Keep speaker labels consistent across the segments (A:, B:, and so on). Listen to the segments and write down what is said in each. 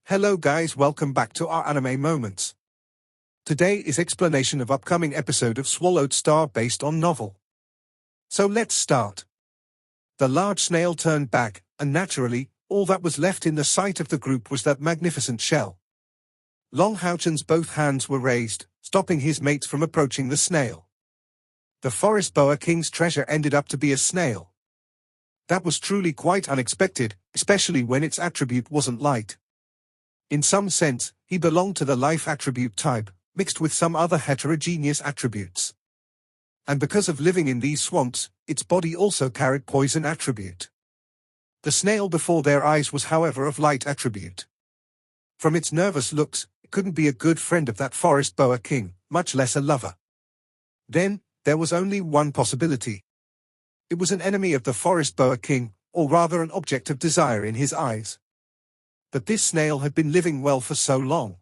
A: Hello guys, welcome back to our anime moments. Today is explanation of upcoming episode of Swallowed Star based on novel. So let's start. The large snail turned back, and naturally, all that was left in the sight of the group was that magnificent shell. Long Houchen's both hands were raised, stopping his mates from approaching the snail. The forest boa king's treasure ended up to be a snail. That was truly quite unexpected, especially when its attribute wasn't light. In some sense, he belonged to the life attribute type, mixed with some other heterogeneous attributes. And because of living in these swamps, its body also carried poison attribute. The snail before their eyes was however of light attribute. From its nervous looks, it couldn't be a good friend of that forest boa king, much less a lover. Then, there was only one possibility. It was an enemy of the forest boa king, or rather an object of desire in his eyes. But this snail had been living well for so long.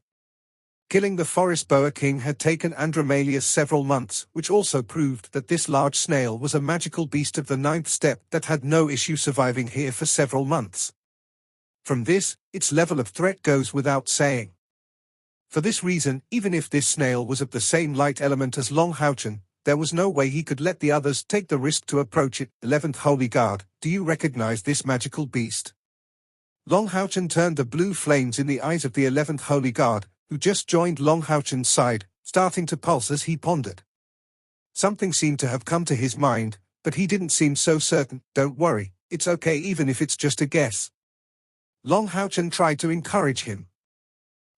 A: Killing the forest boa king had taken Andromalius several months, which also proved that this large snail was a magical beast of the 9th step that had no issue surviving here for several months. From this, its level of threat goes without saying. For this reason, even if this snail was of the same light element as Long Houchen, there was no way he could let the others take the risk to approach it. 11th Holy Guard, do you recognize this magical beast? Long Houchen turned the blue flames in the eyes of the 11th Holy Guard, who just joined Long Houchen's side, starting to pulse as he pondered. Something seemed to have come to his mind, but he didn't seem so certain. Don't worry, it's okay even if it's just a guess. Long Houchen tried to encourage him.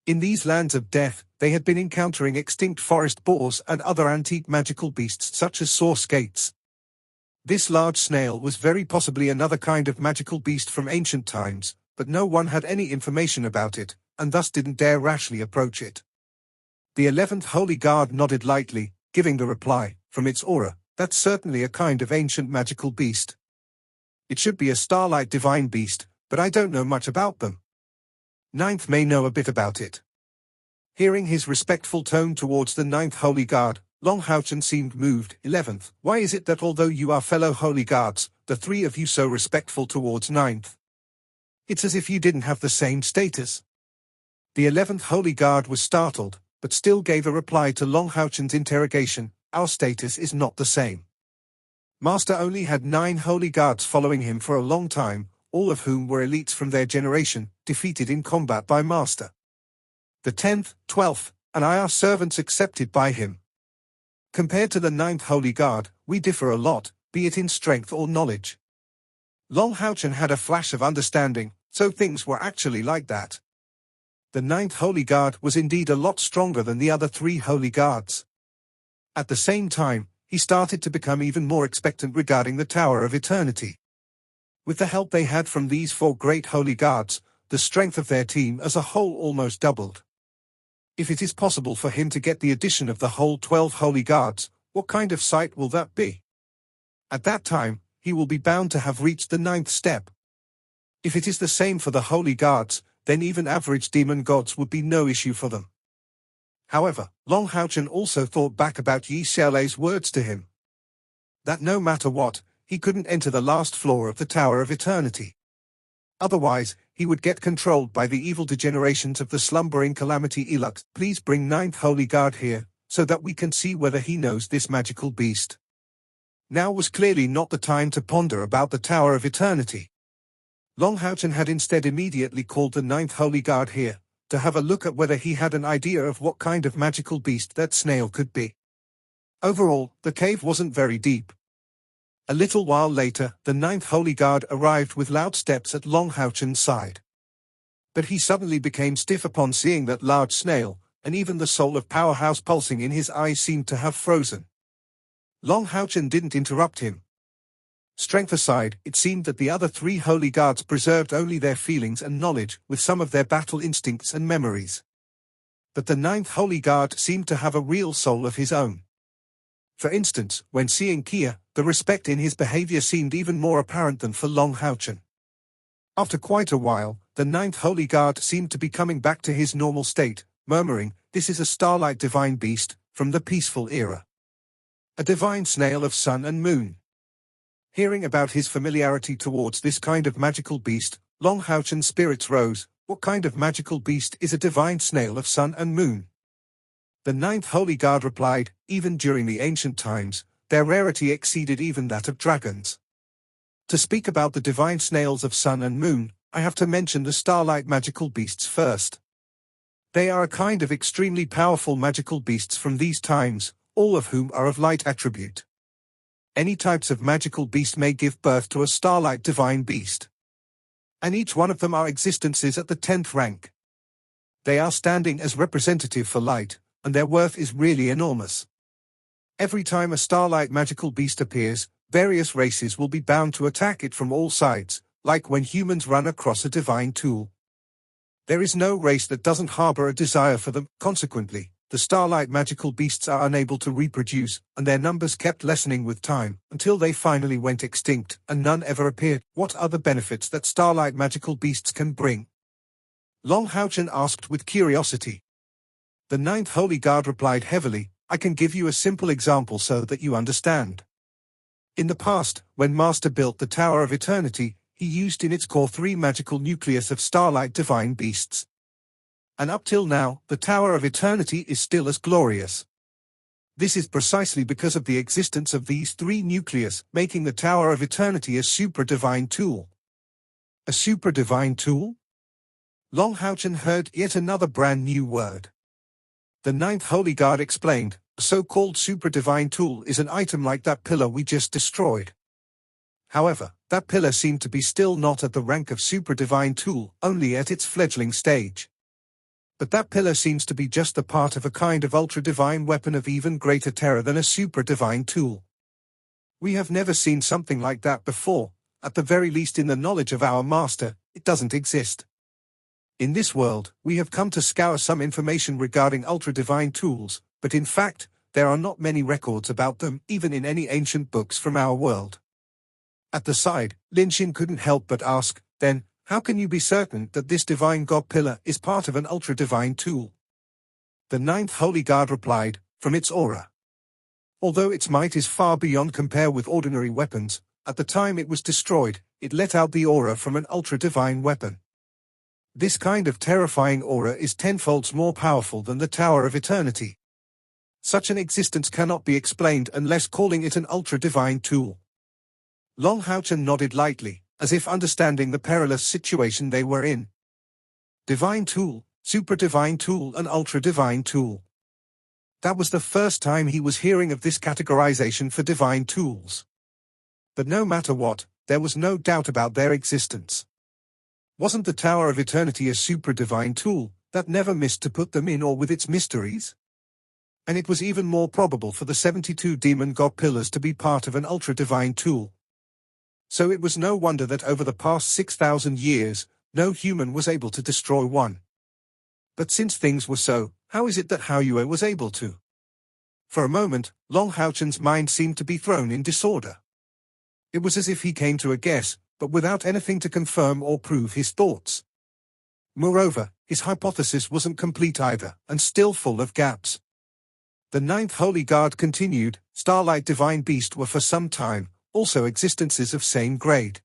A: In these lands of death, they had been encountering extinct forest boars and other antique magical beasts such as saw skates. This large snail was very possibly another kind of magical beast from ancient times, but no one had any information about it, and thus didn't dare rashly approach it. The 11th Holy Guard nodded lightly, giving the reply, from its aura, that's certainly a kind of ancient magical beast. It should be a starlight divine beast, but I don't know much about them. 9th may know a bit about it. Hearing his respectful tone towards the 9th Holy Guard, Long Houchen seemed moved. 11th, why is it that although you are fellow Holy Guards, the three of you so respectful towards 9th? It's as if you didn't have the same status. The 11th Holy Guard was startled, but still gave a reply to Long Houchen's interrogation, our status is not the same. Master only had 9 Holy Guards following him for a long time, all of whom were elites from their generation, defeated in combat by Master. The 10th, 12th, and I are servants accepted by him. Compared to the 9th Holy Guard, we differ a lot, be it in strength or knowledge. Long Houchen had a flash of understanding, so things were actually like that. The 9th Holy Guard was indeed a lot stronger than the other 3 Holy Guards. At the same time, he started to become even more expectant regarding the Tower of Eternity. With the help they had from these 4 great Holy Guards, the strength of their team as a whole almost doubled. If it is possible for him to get the addition of the whole 12 Holy Guards, what kind of sight will that be? At that time, he will be bound to have reached the 9th step. If it is the same for the Holy Guards, then even average demon gods would be no issue for them. However, Long Houchen also thought back about Yi Xiaolei's words to him. That no matter what, he couldn't enter the last floor of the Tower of Eternity. Otherwise, he would get controlled by the evil degenerations of the slumbering calamity Elux. Please bring 9th Holy Guard here, so that we can see whether he knows this magical beast. Now was clearly not the time to ponder about the Tower of Eternity. Long Houchen had instead immediately called the 9th Holy Guard here, to have a look at whether he had an idea of what kind of magical beast that snail could be. Overall, the cave wasn't very deep. A little while later, the 9th Holy Guard arrived with loud steps at Long Houchen's side. But he suddenly became stiff upon seeing that large snail, and even the soul of powerhouse pulsing in his eyes seemed to have frozen. Long Houchen didn't interrupt him. Strength aside, it seemed that the other 3 Holy Guards preserved only their feelings and knowledge, with some of their battle instincts and memories. But the 9th Holy Guard seemed to have a real soul of his own. For instance, when seeing Kia, the respect in his behavior seemed even more apparent than for Long Houchen. After quite a while, the 9th Holy Guard seemed to be coming back to his normal state, murmuring, "This is a starlight divine beast, from the peaceful era. A divine snail of sun and moon." Hearing about his familiarity towards this kind of magical beast, Long Houchen's spirits rose, What kind of magical beast is a divine snail of sun and moon? The ninth holy god replied, even during the ancient times, their rarity exceeded even that of dragons. To speak about the divine snails of sun and moon, I have to mention the starlight magical beasts first. They are a kind of extremely powerful magical beasts from these times, all of whom are of light attribute. Any types of magical beast may give birth to a starlight divine beast. And each one of them are existences at the 10th rank. They are standing as representative for light, and their worth is really enormous. Every time a starlight magical beast appears, various races will be bound to attack it from all sides, like when humans run across a divine tool. There is no race that doesn't harbor a desire for them. Consequently, the starlight magical beasts are unable to reproduce, and their numbers kept lessening with time, until they finally went extinct, and none ever appeared. What are the benefits that starlight magical beasts can bring? Long Houchen asked with curiosity. The ninth holy god replied heavily, I can give you a simple example so that you understand. In the past, when Master built the Tower of Eternity, he used in its core 3 magical nucleus of starlight divine beasts. And up till now, the Tower of Eternity is still as glorious. This is precisely because of the existence of these 3 nucleus, making the Tower of Eternity a super-divine tool. A super-divine tool? Long Houchen heard yet another brand new word. The ninth holy god explained, a so-called super-divine tool is an item like that pillar we just destroyed. However, that pillar seemed to be still not at the rank of super-divine tool, only at its fledgling stage. But that pillar seems to be just a part of a kind of ultra-divine weapon of even greater terror than a super-divine tool. We have never seen something like that before, at the very least in the knowledge of our master, it doesn't exist. In this world, we have come to scour some information regarding ultra-divine tools, but in fact, there are not many records about them, even in any ancient books from our world. At the side, Lin Xin couldn't help but ask, then, how can you be certain that this divine god pillar is part of an ultra-divine tool? The ninth holy god replied, from its aura. Although its might is far beyond compare with ordinary weapons, at the time it was destroyed, it let out the aura from an ultra-divine weapon. This kind of terrifying aura is 10-fold more powerful than the Tower of Eternity. Such an existence cannot be explained unless calling it an ultra-divine tool. Long Houchen nodded lightly, as if understanding the perilous situation they were in. Divine tool, super-divine tool and ultra-divine tool. That was the first time he was hearing of this categorization for divine tools. But no matter what, there was no doubt about their existence. Wasn't the Tower of Eternity a super-divine tool that never missed to put them in awe with its mysteries? And it was even more probable for the 72 demon god pillars to be part of an ultra-divine tool. So it was no wonder that over the past 6,000 years, no human was able to destroy one. But since things were so, how is it that Hao Yue was able to? For a moment, Long Houchen's mind seemed to be thrown in disorder. It was as if he came to a guess, but without anything to confirm or prove his thoughts. Moreover, his hypothesis wasn't complete either, and still full of gaps. The ninth holy god continued, starlight divine beast were for some time, also existences of same grade.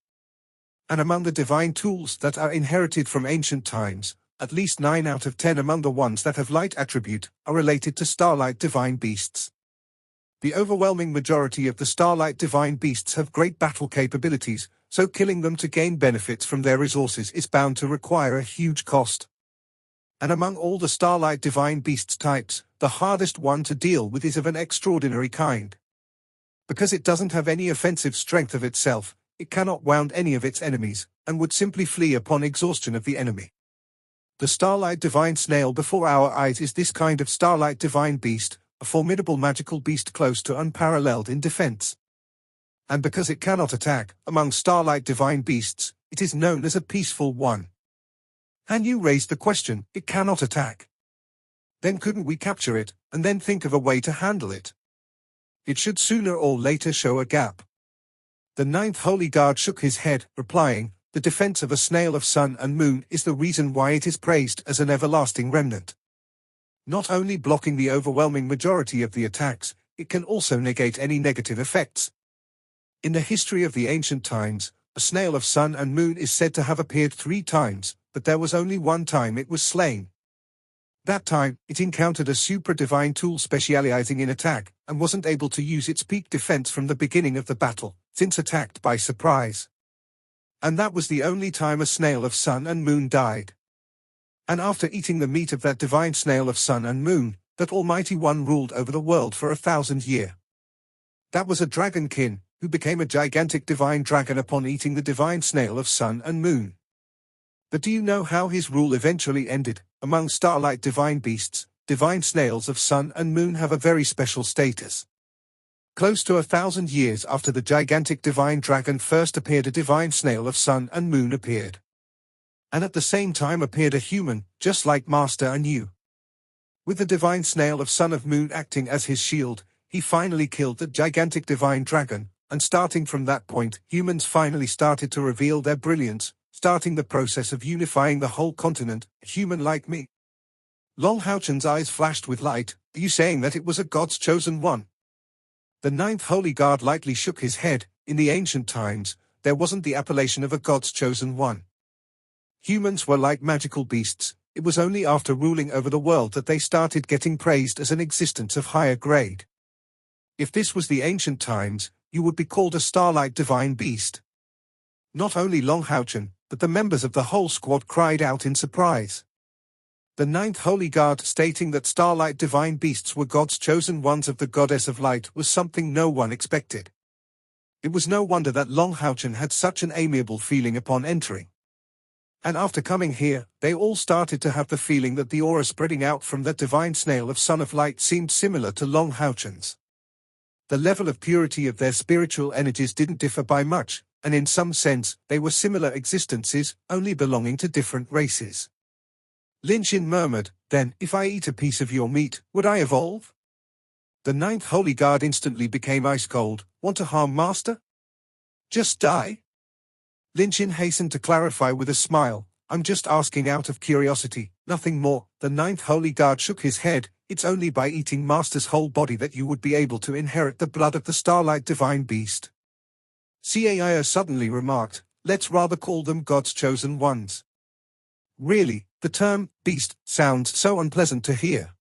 A: And among the divine tools that are inherited from ancient times, at least 9 out of 10 among the ones that have light attribute, are related to starlight divine beasts. The overwhelming majority of the starlight divine beasts have great battle capabilities, so killing them to gain benefits from their resources is bound to require a huge cost. And among all the starlight divine beasts types, the hardest one to deal with is of an extraordinary kind. Because it doesn't have any offensive strength of itself, it cannot wound any of its enemies, and would simply flee upon exhaustion of the enemy. The starlight divine snail before our eyes is this kind of starlight divine beast, a formidable magical beast close to unparalleled in defense. And because it cannot attack, among starlight divine beasts, it is known as a peaceful one. And you raised the question, it cannot attack. Then couldn't we capture it, and then think of a way to handle it? It should sooner or later show a gap. The ninth holy god shook his head, replying, the defense of a snail of sun and moon is the reason why it is praised as an everlasting remnant. Not only blocking the overwhelming majority of the attacks, it can also negate any negative effects. In the history of the ancient times, a snail of sun and moon is said to have appeared 3 times, but there was only one time it was slain. That time, it encountered a super-divine tool specializing in attack, and wasn't able to use its peak defense from the beginning of the battle, since attacked by surprise. And that was the only time a snail of sun and moon died. And after eating the meat of that divine snail of sun and moon, that Almighty One ruled over the world for 1,000 years. That was a dragonkin, who became a gigantic divine dragon upon eating the divine snail of sun and moon. But do you know how his rule eventually ended? Among starlight divine beasts, divine snails of sun and moon have a very special status. Close to 1,000 years after the gigantic divine dragon first appeared, a divine snail of sun and moon appeared. And at the same time appeared a human, just like Master and you. With the divine snail of sun of moon acting as his shield, he finally killed the gigantic divine dragon, and starting from that point, humans finally started to reveal their brilliance, starting the process of unifying the whole continent, a human like me. Long Houchen's eyes flashed with light. Are you saying that it was a God's chosen one? The ninth holy guard lightly shook his head. In the ancient times, there wasn't the appellation of a God's chosen one. Humans were like magical beasts. It was only after ruling over the world that they started getting praised as an existence of higher grade. If this was the ancient times, you would be called a starlight divine beast. Not only Long Houchen, but the members of the whole squad cried out in surprise. The ninth holy guard stating that starlight divine beasts were God's chosen ones of the goddess of light was something no one expected. It was no wonder that Long Houchen had such an amiable feeling upon entering. And after coming here, they all started to have the feeling that the aura spreading out from that divine snail of Son of Light seemed similar to Long Houchen's. The level of purity of their spiritual energies didn't differ by much, and in some sense, they were similar existences, only belonging to different races. Lin Xin murmured, "Then, if I eat a piece of your meat, would I evolve?" The ninth holy guard instantly became ice cold. "Want to harm Master? Just die?" Lin Xin hastened to clarify with a smile, "I'm just asking out of curiosity, nothing more." The ninth holy guard shook his head. "It's only by eating Master's whole body that you would be able to inherit the blood of the starlight divine beast." Caio suddenly remarked, "Let's rather call them God's chosen ones." Really, the term beast sounds so unpleasant to hear.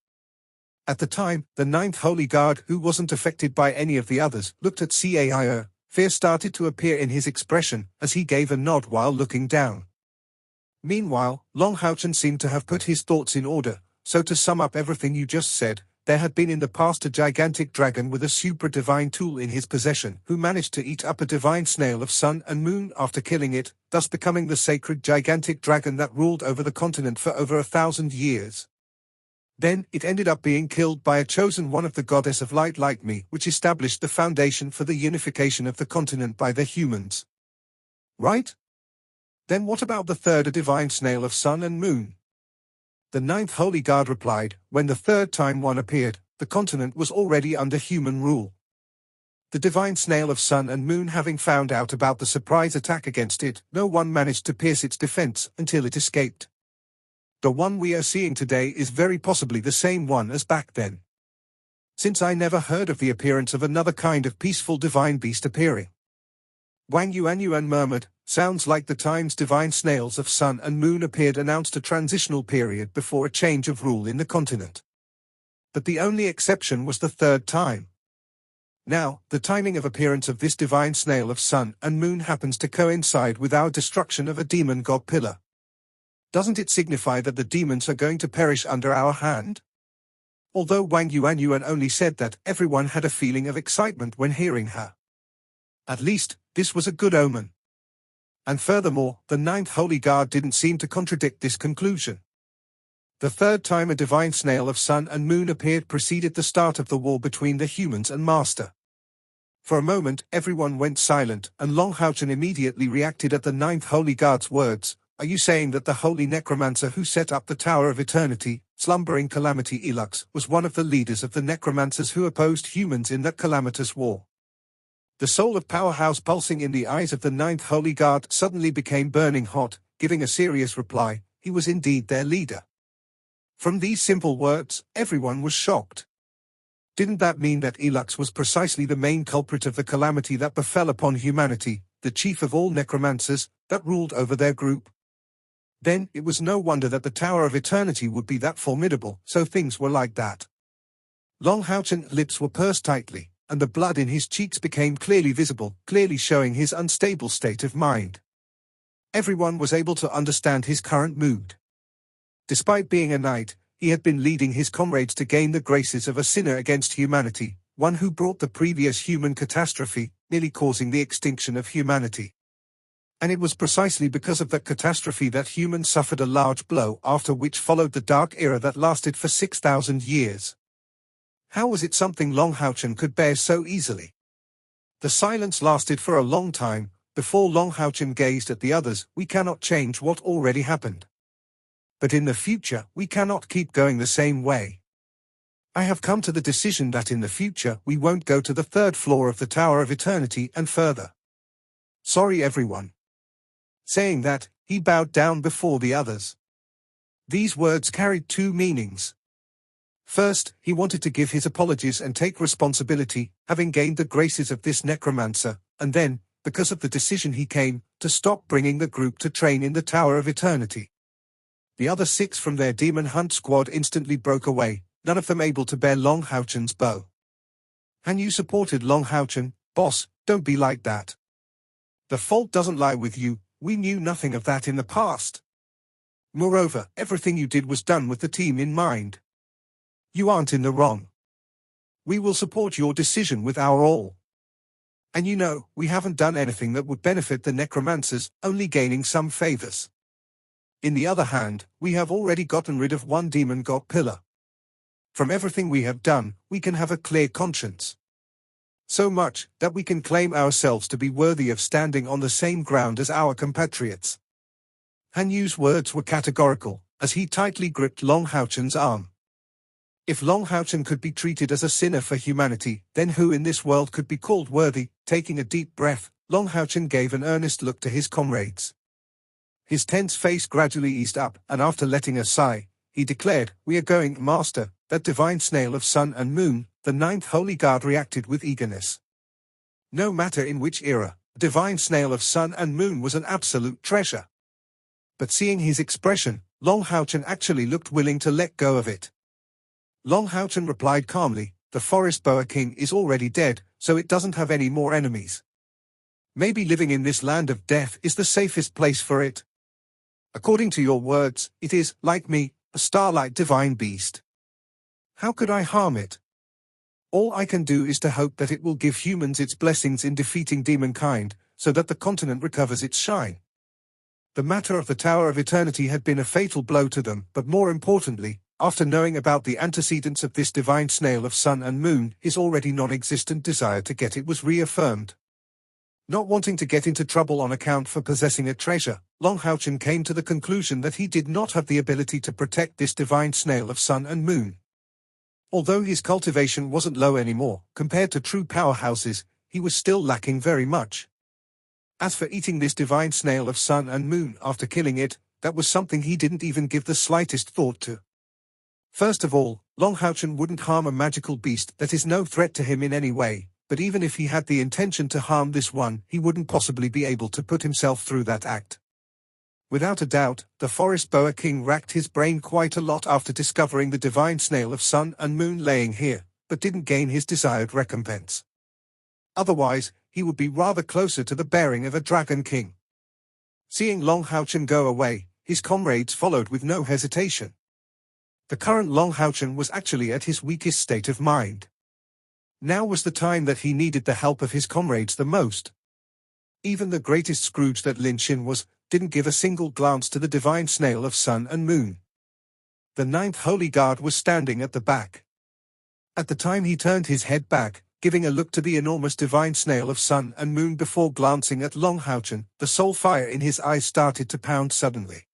A: At the time, the ninth holy guard, who wasn't affected by any of the others, looked at Caio. Fear started to appear in his expression, as he gave a nod while looking down. Meanwhile, Long Houchen seemed to have put his thoughts in order. "So to sum up everything you just said, there had been in the past a gigantic dragon with a super-divine tool in his possession, who managed to eat up a divine snail of sun and moon after killing it, thus becoming the sacred gigantic dragon that ruled over the continent for over 1,000 years. Then, it ended up being killed by a chosen one of the goddess of light like me, which established the foundation for the unification of the continent by the humans. Right? Then what about the third, a divine snail of sun and moon?" The ninth holy guard replied, "When the third time one appeared, the continent was already under human rule. The divine snail of sun and moon having found out about the surprise attack against it, no one managed to pierce its defense until it escaped. The one we are seeing today is very possibly the same one as back then. Since I never heard of the appearance of another kind of peaceful divine beast appearing." Wang Yuanyuan murmured, "Sounds like the times divine snails of sun and moon appeared announced a transitional period before a change of rule in the continent. But the only exception was the third time. Now, the timing of appearance of this divine snail of sun and moon happens to coincide with our destruction of a demon god pillar. Doesn't it signify that the demons are going to perish under our hand?" Although Wang Yuanyuan only said that, everyone had a feeling of excitement when hearing her. At least, this was a good omen. And furthermore, the ninth holy guard didn't seem to contradict this conclusion. The third time a divine snail of sun and moon appeared preceded the start of the war between the humans and Master. For a moment, everyone went silent, and Long Houchen immediately reacted at the ninth holy guard's words. "Are you saying that the holy necromancer who set up the Tower of Eternity, slumbering calamity Elux, was one of the leaders of the necromancers who opposed humans in that calamitous war?" The soul of powerhouse pulsing in the eyes of the ninth holy guard suddenly became burning hot, giving a serious reply. He was indeed their leader. From these simple words, everyone was shocked. Didn't that mean that Elux was precisely the main culprit of the calamity that befell upon humanity, the chief of all necromancers, that ruled over their group? Then it was no wonder that the Tower of Eternity would be that formidable, so things were like that. Long Houchen's lips were pursed tightly, and the blood in his cheeks became clearly visible, clearly showing his unstable state of mind. Everyone was able to understand his current mood. Despite being a knight, he had been leading his comrades to gain the graces of a sinner against humanity, one who brought the previous human catastrophe, nearly causing the extinction of humanity. And it was precisely because of that catastrophe that humans suffered a large blow, after which followed the dark era that lasted for 6,000 years. How was it something Long Houchen could bear so easily? The silence lasted for a long time. Before Long Houchen gazed at the others. We cannot change what already happened. But in the future, we cannot keep going the same way. I have come to the decision that in the future, we won't go to the 3rd floor of the Tower of Eternity and further. Sorry everyone. Saying that, he bowed down before the others. These words carried 2 meanings. First, he wanted to give his apologies and take responsibility, having gained the graces of this necromancer, and then, because of the decision he came, to stop bringing the group to train in the Tower of Eternity. The other 6 from their demon hunt squad instantly broke away, none of them able to bear Long Houchen's bow. And you supported Long Houchen, boss, don't be like that. The fault doesn't lie with you, we knew nothing of that in the past. Moreover, everything you did was done with the team in mind. You aren't in the wrong. We will support your decision with our all. And you know, we haven't done anything that would benefit the necromancers, only gaining some favors. In the other hand, we have already gotten rid of 1 demon god pillar. From everything we have done, we can have a clear conscience. So much, that we can claim ourselves to be worthy of standing on the same ground as our compatriots. Han Yu's words were categorical, as he tightly gripped Long Houchen's arm. If Long Houchen could be treated as a sinner for humanity, then who in this world could be called worthy? Taking a deep breath, Long Houchen gave an earnest look to his comrades. His tense face gradually eased up, and after letting a sigh, he declared, "We are going, Master." That divine snail of sun and moon, the 9th Holy Guard reacted with eagerness. No matter in which era, the divine snail of sun and moon was an absolute treasure. But seeing his expression, Long Houchen actually looked willing to let go of it. Long Houchen replied calmly, "The forest boa king is already dead, so it doesn't have any more enemies. Maybe living in this land of death is the safest place for it. According to your words, it is, like me, a starlight divine beast. How could I harm it? All I can do is to hope that it will give humans its blessings in defeating demonkind, so that the continent recovers its shine." The matter of the Tower of Eternity had been a fatal blow to them, but more importantly, after knowing about the antecedents of this divine snail of sun and moon, his already non-existent desire to get it was reaffirmed. Not wanting to get into trouble on account for possessing a treasure, Long Houchen came to the conclusion that he did not have the ability to protect this divine snail of sun and moon. Although his cultivation wasn't low anymore, compared to true powerhouses, he was still lacking very much. As for eating this divine snail of sun and moon after killing it, that was something he didn't even give the slightest thought to. First of all, Long Houchen wouldn't harm a magical beast that is no threat to him in any way, but even if he had the intention to harm this one, he wouldn't possibly be able to put himself through that act. Without a doubt, the forest boa king racked his brain quite a lot after discovering the divine snail of sun and moon laying here, but didn't gain his desired recompense. Otherwise, he would be rather closer to the bearing of a dragon king. Seeing Long Houchen go away, his comrades followed with no hesitation. The current Long Houchen was actually at his weakest state of mind. Now was the time that he needed the help of his comrades the most. Even the greatest Scrooge that Lin Shin was, didn't give a single glance to the divine snail of sun and moon. The 9th Holy Guard was standing at the back. At the time he turned his head back, giving a look to the enormous divine snail of sun and moon before glancing at Long Houchen, the soul fire in his eyes started to pound suddenly.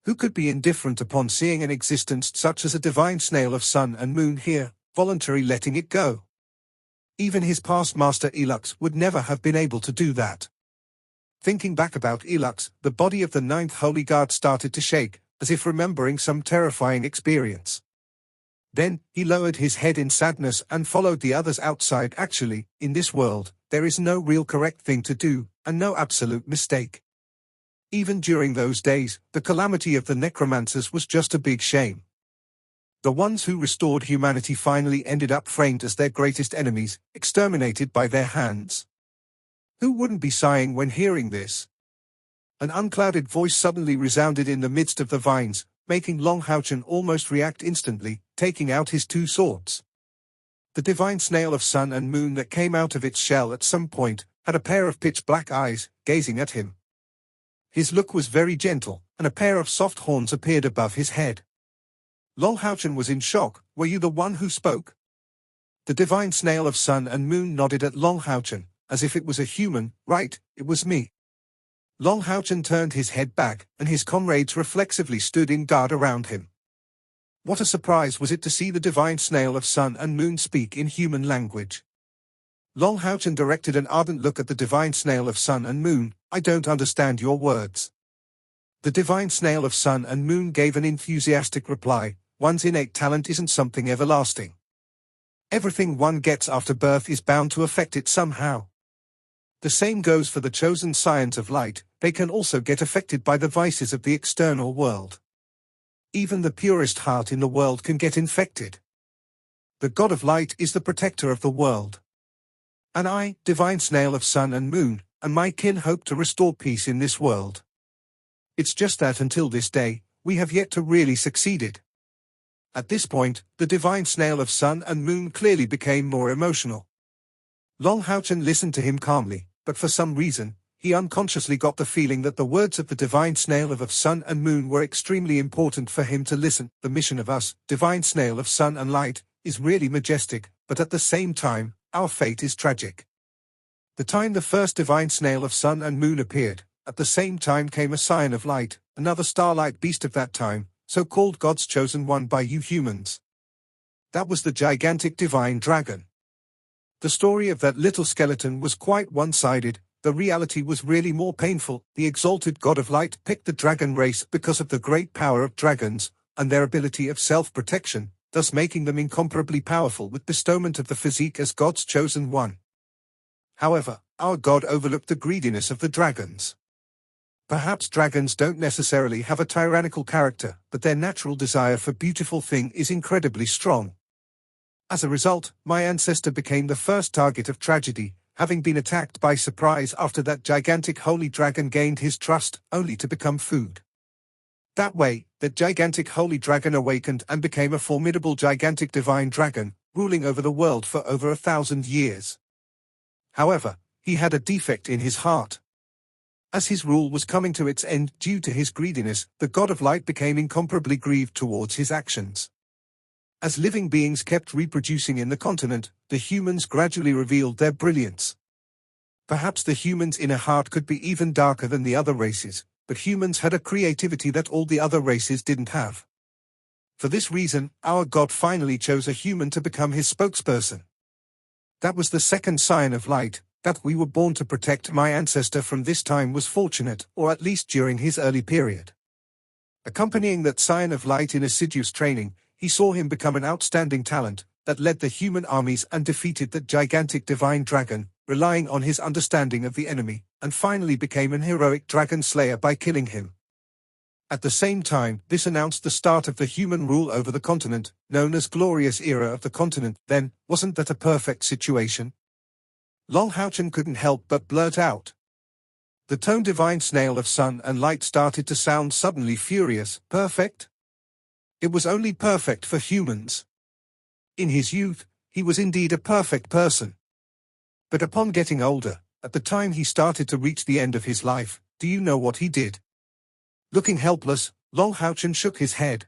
A: Who could be indifferent upon seeing an existence such as a divine snail of sun and moon here, voluntarily letting it go? Even his past master Elux would never have been able to do that. Thinking back about Elux, the body of the 9th Holy Guard started to shake, as if remembering some terrifying experience. Then, he lowered his head in sadness and followed the others outside. Actually, in this world, there is no real correct thing to do, and no absolute mistake. Even during those days, the calamity of the necromancers was just a big shame. The ones who restored humanity finally ended up framed as their greatest enemies, exterminated by their hands. Who wouldn't be sighing when hearing this? An unclouded voice suddenly resounded in the midst of the vines, making Longhouchen almost react instantly, taking out his two swords. The divine snail of sun and moon that came out of its shell at some point had a pair of pitch-black eyes, gazing at him. His look was very gentle, and a pair of soft horns appeared above his head. Longhouchen was in shock. "Were you the one who spoke?" The divine snail of sun and moon nodded at Longhouchen, as if it was a human. "Right, it was me." Longhouchen turned his head back, and his comrades reflexively stood in guard around him. What a surprise was it to see the divine snail of sun and moon speak in human language. Longhouchen directed an ardent look at the divine snail of sun and moon. "I don't understand your words." The divine snail of sun and moon gave an enthusiastic reply. "One's innate talent isn't something everlasting. Everything one gets after birth is bound to affect it somehow. The same goes for the chosen scions of light. They can also get affected by the vices of the external world. Even the purest heart in the world can get infected. The God of Light is the protector of the world. And I, divine snail of sun and moon, and my kin hope to restore peace in this world. It's just that until this day, we have yet to really succeeded." At this point, the divine snail of sun and moon clearly became more emotional. Longhouchen listened to him calmly, but for some reason, he unconsciously got the feeling that the words of the divine snail of sun and moon were extremely important for him to listen. "The mission of us, divine snail of sun and light, is really majestic, but at the same time, our fate is tragic." The time the first divine snail of sun and moon appeared, at the same time came a scion of light, another starlight beast of that time, so-called God's chosen one by you humans. That was the gigantic divine dragon. The story of that little skeleton was quite one-sided. The reality was really more painful. The exalted God of Light picked the dragon race because of the great power of dragons, and their ability of self-protection, thus making them incomparably powerful with bestowment of the physique as God's chosen one. However, our God overlooked the greediness of the dragons. Perhaps dragons don't necessarily have a tyrannical character, but their natural desire for beautiful things is incredibly strong. As a result, my ancestor became the first target of tragedy, having been attacked by surprise after that gigantic holy dragon gained his trust, only to become food. That way, that gigantic holy dragon awakened and became a formidable gigantic divine dragon, ruling over the world for over 1,000 years. However, he had a defect in his heart. As his rule was coming to its end due to his greediness, the God of Light became incomparably grieved towards his actions. As living beings kept reproducing in the continent, the humans gradually revealed their brilliance. Perhaps the humans' inner heart could be even darker than the other races, but humans had a creativity that all the other races didn't have. For this reason, our God finally chose a human to become his spokesperson. That was the second scion of light. That we were born to protect my ancestor from this time was fortunate, or at least during his early period. Accompanying that scion of light in assiduous training, he saw him become an outstanding talent that led the human armies and defeated that gigantic divine dragon, relying on his understanding of the enemy, and finally became an heroic dragon slayer by killing him. At the same time, this announced the start of the human rule over the continent, known as Glorious Era of the Continent. Then, wasn't that a perfect situation? Longhouchen couldn't help but blurt out. The tone divine snail of sun and light started to sound suddenly furious. Perfect? It was only perfect for humans. In his youth, he was indeed a perfect person. But upon getting older, at the time he started to reach the end of his life, do you know what he did? Looking helpless, Longhouchen shook his head.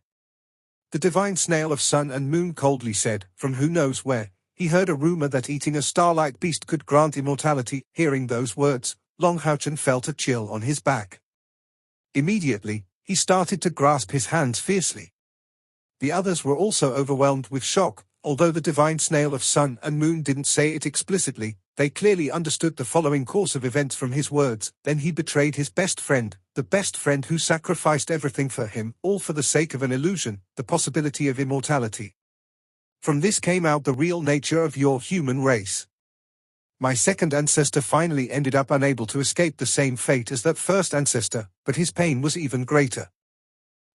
A: The divine snail of sun and moon coldly said, from who knows where, he heard a rumor that eating a starlight beast could grant immortality. Hearing those words, Longhouchen felt a chill on his back. Immediately, he started to grasp his hands fiercely. The others were also overwhelmed with shock. Although the divine snail of sun and moon didn't say it explicitly, they clearly understood the following course of events from his words. Then he betrayed his best friend, the best friend who sacrificed everything for him, all for the sake of an illusion, the possibility of immortality. From this came out the real nature of your human race. My second ancestor finally ended up unable to escape the same fate as that first ancestor, But his pain was even greater.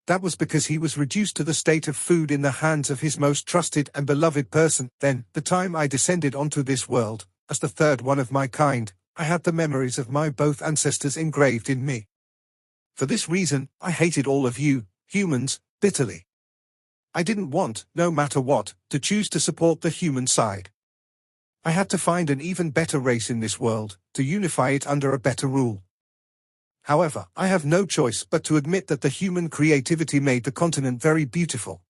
A: That was because he was reduced to the state of food in the hands of his most trusted and beloved person. Then, the time I descended onto this world, as the third one of my kind, I had the memories of my both ancestors engraved in me. For this reason, I hated all of you, humans, bitterly. I didn't want, no matter what, to choose to support the human side. I had to find an even better race in this world, to unify it under a better rule. However, I have no choice but to admit that the human creativity made the continent very beautiful.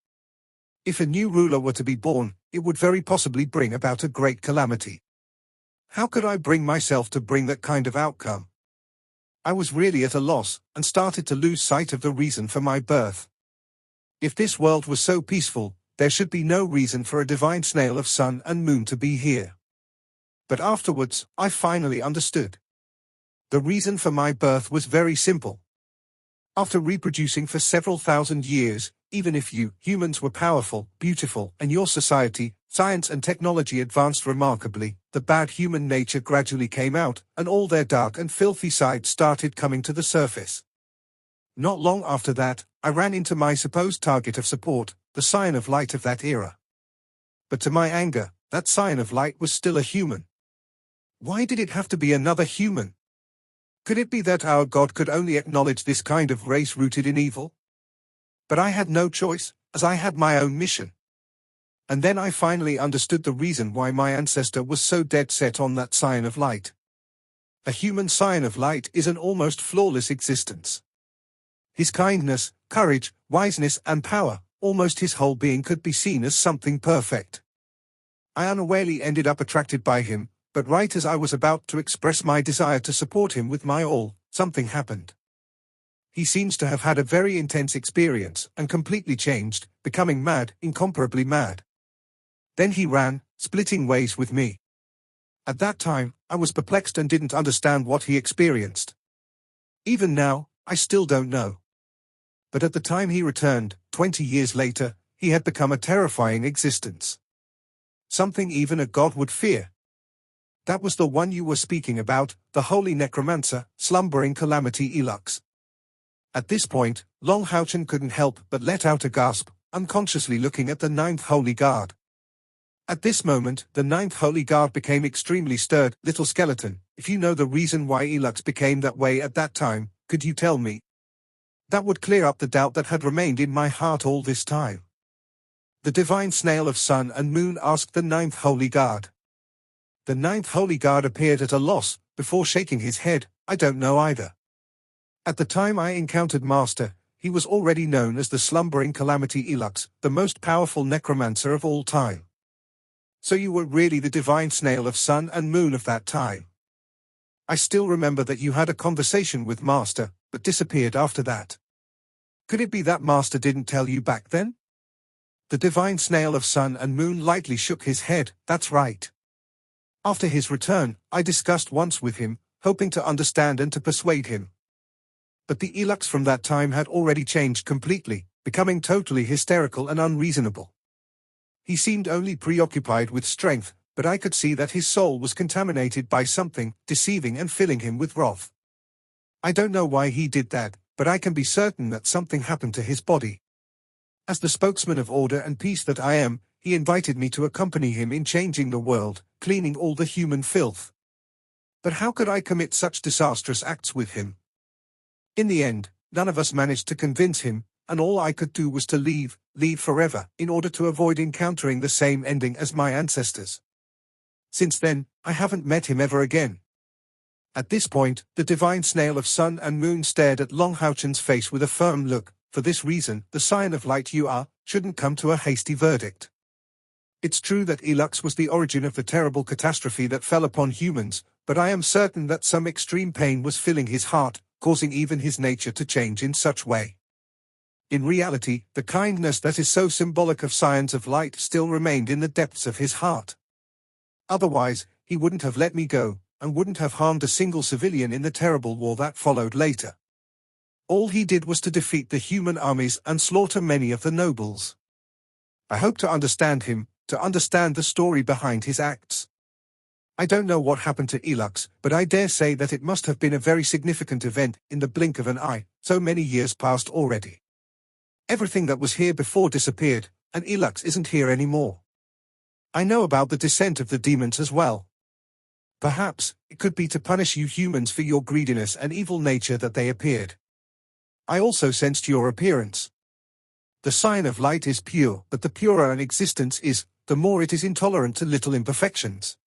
A: If a new ruler were to be born, it would very possibly bring about a great calamity. How could I bring myself to bring that kind of outcome? I was really at a loss, and started to lose sight of the reason for my birth. If this world was so peaceful, there should be no reason for a divine snail of sun and moon to be here. But afterwards, I finally understood. The reason for my birth was very simple. After reproducing for several thousand years, even if you, humans, were powerful, beautiful, and your society, science and technology advanced remarkably, the bad human nature gradually came out, and all their dark and filthy sides started coming to the surface. Not long after that, I ran into my supposed target of support, the Scion of Light of that era. But to my anger, that Scion of Light was still a human. Why did it have to be another human? Could it be that our God could only acknowledge this kind of race rooted in evil? But I had no choice, as I had my own mission. And then I finally understood the reason why my ancestor was so dead set on that Scion of Light. A human Scion of Light is an almost flawless existence. His kindness, courage, wiseness and power, almost his whole being could be seen as something perfect. I unawarely ended up attracted by him, but right as I was about to express my desire to support him with my all, something happened. He seems to have had a very intense experience and completely changed, becoming mad, incomparably mad. Then he ran, splitting ways with me. At that time, I was perplexed and didn't understand what he experienced. Even now, I still don't know. But at the time he returned, 20 years later, he had become a terrifying existence. Something even a god would fear. That was the one you were speaking about, the holy necromancer, slumbering calamity Elux. At this point, Long Houchen couldn't help but let out a gasp, unconsciously looking at the ninth holy guard. At this moment, the ninth holy guard became extremely stirred. Little skeleton, if you know the reason why Elux became that way at that time, could you tell me? That would clear up the doubt that had remained in my heart all this time. The divine snail of sun and moon asked the ninth holy guard. The ninth holy guard appeared at a loss, before shaking his head, I don't know either. At the time I encountered Master, he was already known as the slumbering calamity Elux, the most powerful necromancer of all time. So you were really the divine snail of sun and moon of that time. I still remember that you had a conversation with Master, but disappeared after that. Could it be that Master didn't tell you back then? The divine snail of sun and moon lightly shook his head. That's right. After his return, I discussed once with him, hoping to understand and to persuade him. But the Elux from that time had already changed completely, becoming totally hysterical and unreasonable. He seemed only preoccupied with strength, but I could see that his soul was contaminated by something, deceiving and filling him with wrath. I don't know why he did that, but I can be certain that something happened to his body. As the spokesman of order and peace that I am, he invited me to accompany him in changing the world, cleaning all the human filth. But how could I commit such disastrous acts with him? In the end, none of us managed to convince him, and all I could do was to leave forever, in order to avoid encountering the same ending as my ancestors. Since then, I haven't met him ever again. At this point, the divine snail of sun and moon stared at Long Houchen's face with a firm look. For this reason, the Scion of Light you are, shouldn't come to a hasty verdict. It's true that Elux was the origin of the terrible catastrophe that fell upon humans, but I am certain that some extreme pain was filling his heart, causing even his nature to change in such way. In reality, the kindness that is so symbolic of Scions of Light still remained in the depths of his heart. Otherwise, he wouldn't have let me go, and wouldn't have harmed a single civilian in the terrible war that followed later. All he did was to defeat the human armies and slaughter many of the nobles. I hope to understand him, to understand the story behind his acts. I don't know what happened to Elux, but I dare say that it must have been a very significant event in the blink of an eye, so many years passed already. Everything that was here before disappeared, and Elux isn't here anymore. I know about the descent of the demons as well. Perhaps, it could be to punish you humans for your greediness and evil nature that they appeared. I also sensed your appearance. The sign of light is pure, but the purer an existence is, the more it is intolerant to little imperfections.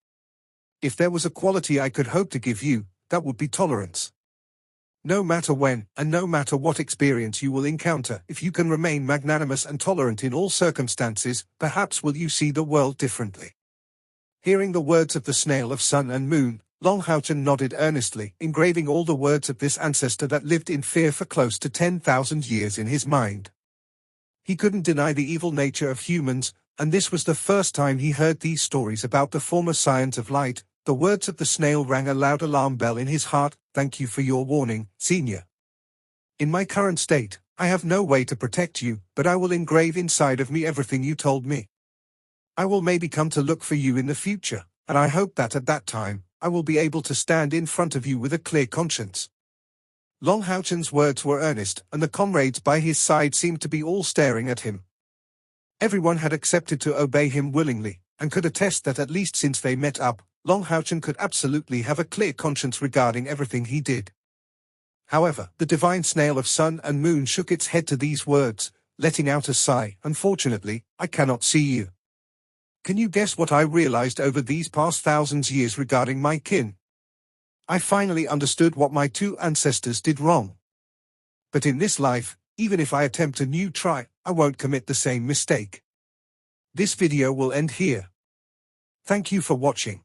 A: If there was a quality I could hope to give you, that would be tolerance. No matter when, and no matter what experience you will encounter, if you can remain magnanimous and tolerant in all circumstances, perhaps will you see the world differently. Hearing the words of the snail of sun and moon, Longhouchen nodded earnestly, engraving all the words of this ancestor that lived in fear for close to 10,000 years in his mind. He couldn't deny the evil nature of humans, and this was the first time he heard these stories about the former scions of light. The words of the snail rang a loud alarm bell in his heart. Thank you for your warning, Senior. In my current state, I have no way to protect you, but I will engrave inside of me everything you told me. I will maybe come to look for you in the future, and I hope that at that time, I will be able to stand in front of you with a clear conscience. Longhouchen's words were earnest, and the comrades by his side seemed to be all staring at him. Everyone had accepted to obey him willingly, and could attest that at least since they met up, Longhouchen could absolutely have a clear conscience regarding everything he did. However, the divine snail of sun and moon shook its head to these words, letting out a sigh. Unfortunately, I cannot see you. Can you guess what I realized over these past thousands years regarding my kin? I finally understood what my two ancestors did wrong. But in this life, even if I attempt a new try, I won't commit the same mistake. This video will end here. Thank you for watching.